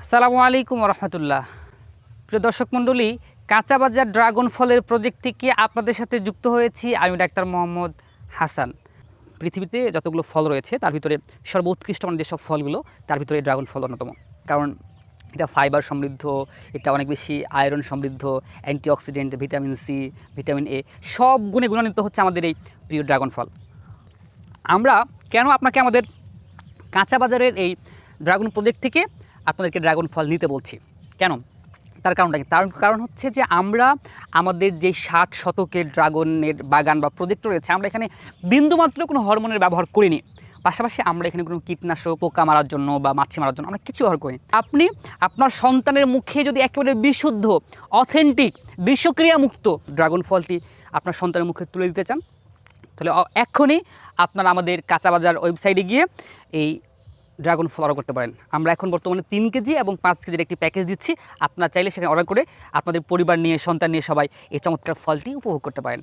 আসসালামু আলাইকুম রহমতুল্লাহ। প্রিয় দর্শক মণ্ডলী, কাঁচা বাজার ড্রাগন ফলের প্রজেক্ট থেকে আপনাদের সাথে যুক্ত হয়েছি আমি ডাক্তার মোহাম্মদ হাসান। পৃথিবীতে যতগুলো ফল রয়েছে তার ভিতরে সর্বোৎকৃষ্ট মানে যেসব ফলগুলো তার ভিতরে ড্রাগন ফল অন্যতম। কারণ এটা ফাইবার সমৃদ্ধ, এটা অনেক বেশি আয়রন সমৃদ্ধ, antioxidant, vitamin C, vitamin A সব গুণে গুণান্বিত হচ্ছে আমাদের এই প্রিয় ড্রাগন ফল। আমরা কেন আপনাকে আমাদের কাঁচা বাজারের এই ড্রাগন প্রজেক্ট থেকে আপনাদেরকে ড্রাগন ফল নিতে বলছি, কেন তার কারণটা কি? তার কারণ হচ্ছে যে আমরা আমাদের যে 60 শতকের ড্রাগনের বাগান বা প্রজেক্ট রয়েছে, আমরা এখানে বিন্দুমাত্র কোনো হরমোনের ব্যবহার করিনি। পাশাপাশি আমরা এখানে কোনো কীটনাশক, পোকা মারার জন্য বা মাছি মারার জন্য আমরা কিছু ব্যবহার করিনি। আপনি আপনার সন্তানের মুখে যদি একেবারে বিশুদ্ধ, অথেন্টিক, বিষক্রিয়ামুক্ত ড্রাগন ফলটি আপনার সন্তানের মুখে তুলে দিতে চান, তাহলে এক্ষুনি আপনারা আমাদের কাঁচা বাজার ওয়েবসাইটে গিয়ে এই ড্রাগন ফল অর্ডার করতে পারেন। আমরা এখন বর্তমানে 3 কেজি এবং 5 কেজির একটি প্যাকেজ দিচ্ছি। আপনারা চাইলে সেখানে অর্ডার করে আপনাদের পরিবার নিয়ে, সন্তান নিয়ে সবাই এই চমৎকার ফলটি উপভোগ করতে পারেন।